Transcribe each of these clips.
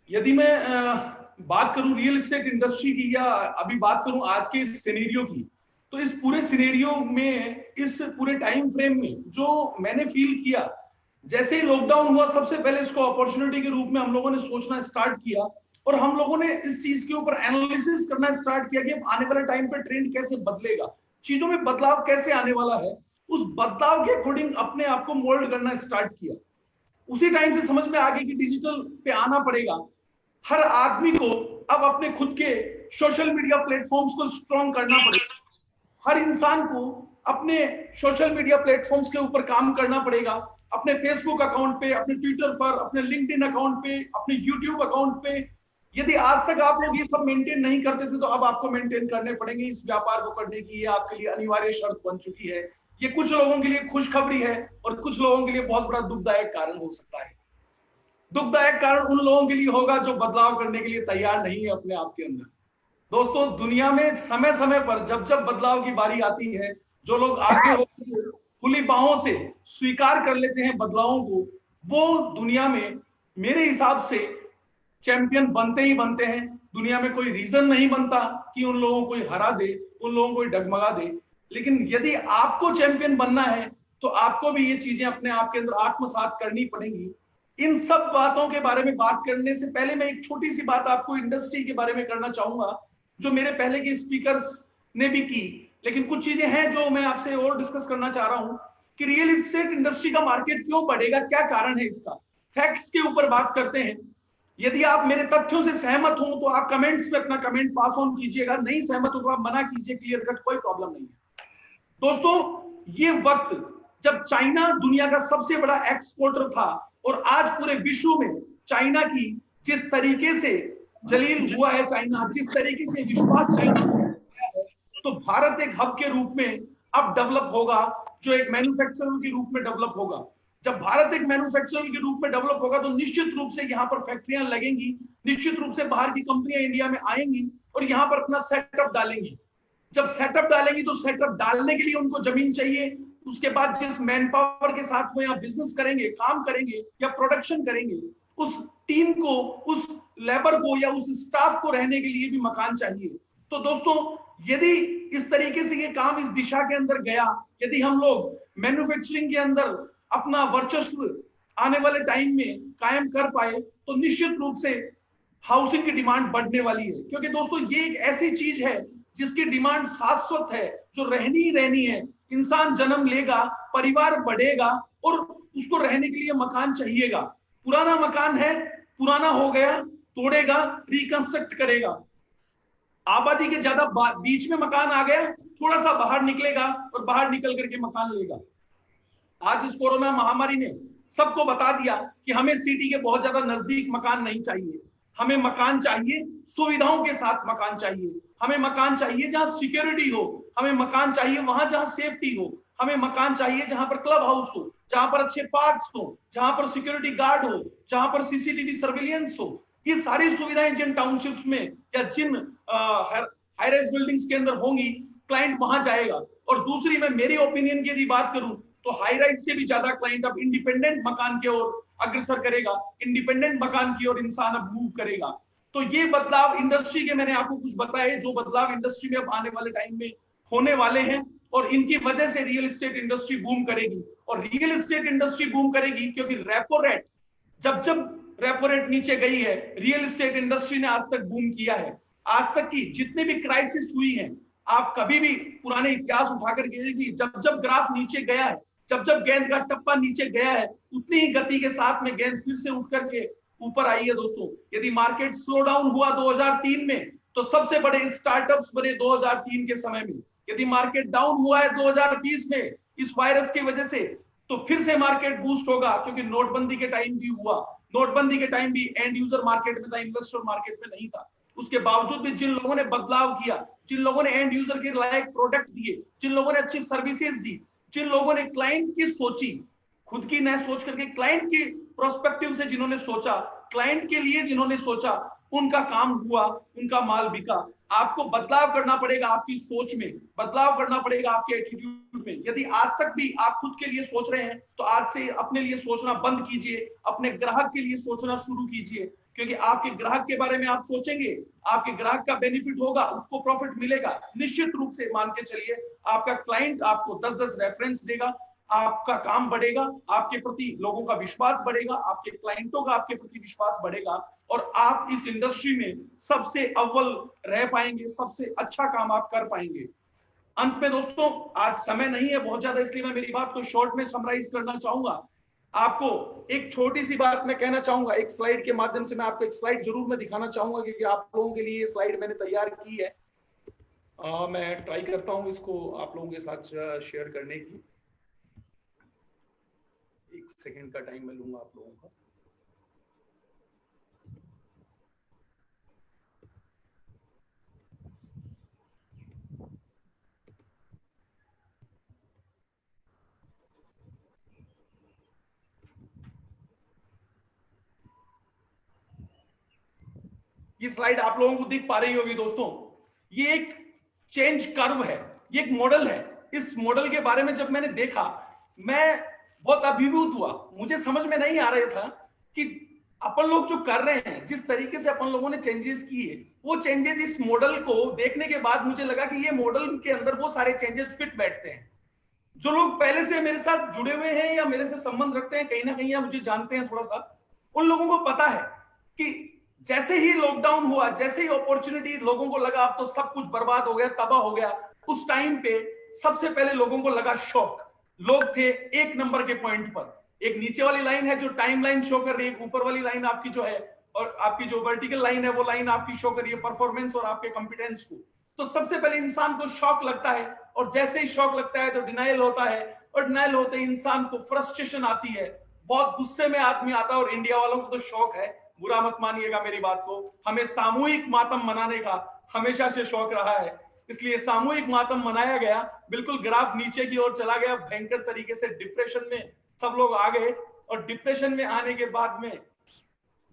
यदि मैं बात करूं रियल एस्टेट इंडस्ट्री की या अभी बात करूं आज के इस सिनेरियो की, तो इस पूरे सिनेरियो में, इस पूरे टाइम फ्रेम में जो मैंने फील किया, जैसे ही लॉकडाउन हुआ सबसे पहले इसको अपॉर्चुनिटी के रूप में हम लोगों ने सोचना स्टार्ट किया और हम लोगों ने इस चीज के ऊपर एनालिसिस करना स्टार्ट किया कि अब आने वाले टाइम पे ट्रेंड कैसे बदलेगा, चीजों में बदलाव कैसे आने वाला है। उस बदलाव के अकॉर्डिंग अपने आप को मोल्ड करना स्टार्ट किया। उसी टाइम से समझ में आ गया कि डिजिटल पे आना पड़ेगा। हर आदमी को अब अपने खुद के सोशल मीडिया प्लेटफॉर्म्स को स्ट्रॉन्ग करना पड़ेगा। हर इंसान को अपने सोशल मीडिया प्लेटफॉर्म्स के ऊपर काम करना पड़ेगा। अपने फेसबुक अकाउंट पे, अपने ट्विटर पर, अपने लिंक्डइन अकाउंट पे, अपने यूट्यूब अकाउंट पे। यदि आज तक आप लोग ये सब मेंटेन नहीं करते थे तो अब आपको मेंटेन करने पड़ेंगे। इस व्यापार को करने की ये आपके लिए अनिवार्य शर्त बन चुकी है। ये कुछ लोगों के लिए खुशखबरी है और कुछ लोगों के लिए बहुत बड़ा दुखदायक कारण हो सकता है। दुखदायक कारण उन लोगों के लिए होगा जो बदलाव करने के लिए तैयार नहीं है अपने आप के अंदर। दोस्तों, दुनिया में समय समय पर जब जब बदलाव की बारी आती है, जो लोग आगे होकर खुली बाहों से स्वीकार कर लेते हैं बदलावों को, वो दुनिया में मेरे हिसाब से चैंपियन बनते ही बनते हैं। दुनिया में कोई रीजन नहीं बनता कि उन लोगों को कोई हरा दे, उन लोगों को डगमगा दे। लेकिन यदि आपको चैंपियन बनना है तो आपको भी ये चीजें अपने आप के अंदर आत्मसात करनी पड़ेंगी। इन सब बातों के बारे में बात करने से पहले मैं एक छोटी सी बात आपको इंडस्ट्री के बारे में करना चाहूंगा, जो मेरे पहले के स्पीकर्स ने भी की। लेकिन कुछ चीजें हैं जो मैं आपसे और डिस्कस करना चाह रहा हूं कि रियल एस्टेट इंडस्ट्री का मार्केट क्यों बढ़ेगा, क्या कारण है इसका। फैक्ट्स के ऊपर बात करते हैं। यदि आप मेरे तथ्यों से सहमत हो तो आप कमेंट्स में अपना कमेंट पास ऑन कीजिएगा, नहीं सहमत हो तो आप मना कीजिए, क्लियर कट, कोई प्रॉब्लम नहीं है। दोस्तों, ये वक्त जब चाइना दुनिया का सबसे बड़ा एक्सपोर्टर था और आज पूरे विश्व में चाइना की जिस तरीके से जलील हुआ है, चाइना जिस तरीके से विश्वास चाइना है, तो भारत एक हब के रूप में अब डेवलप होगा, जो एक मैन्युफैक्चरर के रूप में डेवलप होगा। जब भारत एक मैन्युफैक्चरर के रूप में डेवलप होगा तो निश्चित रूप से यहाँ पर फैक्ट्रियां लगेंगी, निश्चित रूप से बाहर की कंपनियां इंडिया में आएंगी और यहाँ पर अपना सेटअप डालेंगी। जब सेटअप डालेंगी तो सेटअप डालने के लिए उनको जमीन चाहिए। उसके बाद जिस मैन पावर के साथ वो यहाँ बिजनेस करेंगे, काम करेंगे या प्रोडक्शन करेंगे, उस टीम को, उस लेबर को या उस स्टाफ को रहने के लिए भी मकान चाहिए। तो दोस्तों, यदि इस तरीके से ये काम इस दिशा के अंदर गया, यदि हम लोग मैन्युफैक्चरिंग के अंदर अपना वर्चस्व आने वाले टाइम में कायम कर पाए तो निश्चित रूप से हाउसिंग की डिमांड बढ़ने वाली है। क्योंकि दोस्तों, ये एक ऐसी चीज है जिसकी डिमांड शाश्वत है, जो रहनी ही रहनी है। इंसान जन्म लेगा, परिवार बढ़ेगा और उसको रहने के लिए मकान चाहिएगा। पुराना मकान है, पुराना हो गया, तोड़ेगा, रिकंस्ट्रक्ट करेगा। आबादी के ज्यादा बीच में मकान आ गया, थोड़ा सा बाहर निकलेगा और बाहर निकल करके मकान लेगा। आज इस कोरोना महामारी ने सबको बता दिया कि हमें सिटी के बहुत ज्यादा नजदीक मकान नहीं चाहिए। हमें मकान चाहिए, सुविधाओं के साथ मकान चाहिए। हमें मकान चाहिए जहां सिक्योरिटी हो, हमें मकान चाहिए वहां जहां सेफ्टी हो, हमें मकान चाहिए जहां पर क्लब हाउस हो, जहां पर अच्छे पार्क्स हो, जहां पर सिक्योरिटी गार्ड हो, जहां पर सीसीटीवी सर्विलियंस हो। ये सारी सुविधाएं जिन टाउनशिप्स में या जिन हाई राइज बिल्डिंग्स के अंदर होंगी, क्लाइंट वहां जाएगा। और दूसरी, मैं मेरी ओपिनियन की यदि बात करूं तो हाई राइज से भी ज्यादा क्लाइंट अब इंडिपेंडेंट मकान की ओर अग्रसर करेगा, इंडिपेंडेंट मकान की ओर इंसान अब मूव करेगा। तो ये बदलाव इंडस्ट्री के, मैंने आपको कुछ बताए जो बदलाव इंडस्ट्री में अब आने वाले टाइम में होने वाले हैं, और इनकी वजह से रियल एस्टेट इंडस्ट्री बूम करेगी। और रियल एस्टेट इंडस्ट्री बूम करेगी क्योंकि रेपो रेट, जब जब रेपो रेट नीचे गई है, रियल एस्टेट इंडस्ट्री ने आज तक बूम किया है। आज तक की जितनी भी क्राइसिस हुई है, आप कभी भी पुराने इतिहास उठाकर के देखिए, जब जब ग्राफ नीचे गया है, जब जब गेंद का टप्पा नीचे गया है, उतनी ही गति के साथ में गेंद फिर से उठ करके ऊपर आई है। दोस्तों, यदि मार्केट स्लो डाउन हुआ 2003 में तो सबसे बड़े स्टार्टअप्स बने 2003 के समय में। यदि मार्केट डाउन हुआ है 2020 में इस वायरस की वजह से, तो फिर से मार्केट बूस्ट होगा, क्योंकि नोटबंदी के टाइम भी हुआ। नोटबंदी के टाइम भी एंड यूजर मार्केट में था, इन्वेस्टर मार्केट में नहीं था। उसके बावजूद भी जिन लोगों ने बदलाव किया, जिन लोगों ने एंड यूजर के लायक प्रोडक्ट दिए, जिन लोगों ने अच्छी सर्विसेज दी, जिन लोगों ने क्लाइंट की सोची, खुद की न सोच करके क्लाइंट की प्रोस्पेक्टिव से जिन्होंने सोचा, क्लाइंट के लिए जिन्होंने सोचा, उनका काम हुआ, उनका माल बिका। आपको बदलाव करना पड़ेगा आपकी सोच में, बदलाव करना पड़ेगा आपके एटीट्यूड में। यदि आज तक भी आप खुद के लिए सोच रहे हैं तो आज से अपने लिए सोचना बंद कीजिए, अपने ग्राहक के लिए सोचना शुरू कीजिए। क्योंकि आपके ग्राहक के बारे में आप सोचेंगे, आपके ग्राहक का बेनिफिट होगा, उसको प्रॉफिट मिलेगा। निश्चित रूप से मान के चलिए आपका क्लाइंट आपको 10-10 रेफरेंस देगा, आपका काम बढ़ेगा, आपके प्रति लोगों का विश्वास बढ़ेगा, आपके क्लाइंटों का आपके प्रति विश्वास बढ़ेगा और आप इस इंडस्ट्री में सबसे अव्वल रह पाएंगे, सबसे अच्छा काम आप कर पाएंगे। अंत में दोस्तों, आज समय नहीं है बहुत ज्यादा, इसलिए मैं मेरी बात को शॉर्ट में समराइज करना चाहूंगा। आपको एक छोटी सी बात मैं कहना चाहूंगा, एक स्लाइड के माध्यम से मैं आपको एक स्लाइड जरूर मैं दिखाना चाहूंगा, क्योंकि आप लोगों के लिए ये स्लाइड मैंने तैयार की है। मैं ट्राई करता हूं इसको आप लोगों के साथ शेयर करने की। एक सेकेंड का टाइम मैं लूंगा आप लोगों का। ये स्लाइड आप लोगों को दिख पा रही होगी दोस्तों। ये एक चेंज कर्व है, ये एक मॉडल है। इस मॉडल के बारे में जब मैंने देखा, मैं बहुत अभिभूत हुआ। मुझे समझ में नहीं आ रहा था कि अपन लोग जो कर रहे हैं, जिस तरीके से अपन लोगों ने चेंजेस किए, वो चेंजेस इस मॉडल को देखने के बाद मुझे लगा कि ये मॉडल के अंदर वो सारे चेंजेस फिट बैठते हैं। जो लोग पहले से मेरे साथ जुड़े हुए हैं या मेरे से संबंध रखते हैं कहीं ना कहीं, या मुझे जानते हैं थोड़ा सा, उन लोगों को पता है कि जैसे ही लॉकडाउन हुआ, जैसे ही अपॉर्चुनिटी, लोगों को लगा अब तो सब कुछ बर्बाद हो गया, तबाह हो गया, उस टाइम पे सबसे पहले लोगों को लगा शॉक। लोग थे एक नंबर के पॉइंट पर। एक नीचे वाली लाइन है जो टाइम लाइन शो कर रही है, ऊपर वाली लाइन आपकी जो है, और आपकी जो वर्टिकल लाइन है वो लाइन आपकी शो कर रही है परफॉर्मेंस और आपके कॉम्पिटेंस को। तो सबसे पहले इंसान को शॉक लगता है, और जैसे ही शॉक लगता है तो डिनाइल होता है, और डिनाइल होते ही इंसान को फ्रस्ट्रेशन आती है, बहुत गुस्से में आदमी आता है। और इंडिया वालों को तो शौक है, बुरा मत मानिएगा मेरी बात को, हमें सामूहिक मातम मनाने का हमेशा से शौक रहा है, इसलिए सामूहिक मातम मनाया गया। बिल्कुल ग्राफ नीचे की ओर चला गया, भयंकर तरीके से डिप्रेशन में सब लोग आ गए। और डिप्रेशन में आने के बाद में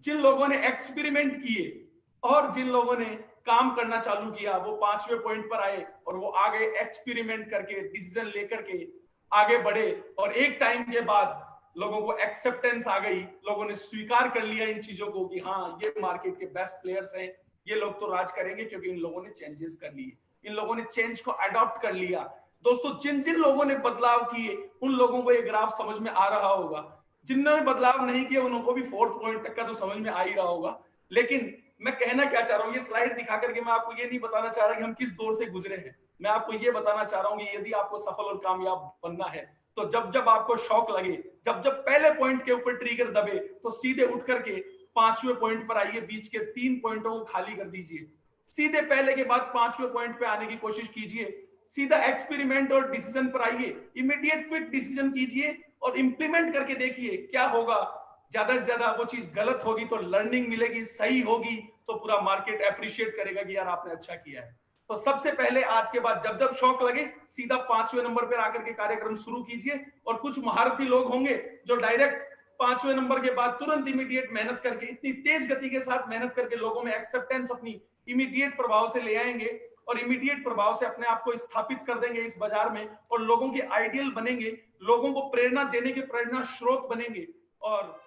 जिन लोगों ने एक्सपेरिमेंट किए और जिन लोगों ने काम करना चालू किया, वो 5वें पॉइंट पर आए और वो आगे एक्सपेरिमेंट करके, डिसीजन लेकर के आगे बढ़े। और एक टाइम के बाद लोगों को एक्सेप्टेंस आ गई, लोगों ने स्वीकार कर लिया इन चीजों को कि हाँ, ये मार्केट के बेस्ट प्लेयर्स हैं, ये लोग तो राज करेंगे, क्योंकि इन लोगों ने चेंजेस कर लिए, इन लोगों ने चेंज को अडॉप्ट कर लिया। दोस्तों, जिन जिन लोगों ने बदलाव किए उन लोगों को ये ग्राफ समझ में आ रहा होगा, जिन्होंने बदलाव नहीं किया उनको भी 4th पॉइंट तक का तो समझ में आ ही रहा होगा। लेकिन मैं कहना क्या चाह रहा हूँ, ये स्लाइड दिखा करके मैं आपको ये नहीं बताना चाह रहा कि हम किस दौर से गुजरे हैं। मैं आपको ये बताना चाह रहा हूँ कि यदि आपको सफल और कामयाब बनना है, तो जब जब आपको शौक लगे, जब जब पहले पॉइंट के ऊपर ट्रिगर दबे, तो सीधे उठ करके 5वें पॉइंट पर आइए, बीच के 3 पॉइंटों को खाली कर दीजिए, सीधे पहले के बाद 5वें पॉइंट पे आने की कोशिश कीजिए, सीधा एक्सपेरिमेंट और डिसीजन पर आइए, इमीडिएट क्विक डिसीजन कीजिए और इंप्लीमेंट करके देखिए क्या होगा। ज्यादा से ज्यादा वो चीज गलत होगी तो लर्निंग मिलेगी, सही होगी तो पूरा मार्केट अप्रिशिएट करेगा कि यार आपने अच्छा किया है। तो सबसे पहले आज के बाद जब जब शौक लगे, सीधा 5वें नंबर पर आकर के कार्यक्रम शुरू कीजिए। और कुछ महारथी लोग होंगे जो डायरेक्ट 5वें नंबर के बाद तुरंत इमीडिएट मेहनत करके, इतनी तेज गति के साथ मेहनत करके लोगों में एक्सेप्टेंस अपनी इमीडिएट प्रभाव से ले आएंगे और इमीडिएट प्रभाव से अपने आप को स्थापित कर देंगे इस बाजार में, और लोगों के आइडियल बनेंगे, लोगों को प्रेरणा देने के प्रेरणा स्रोत बनेंगे। और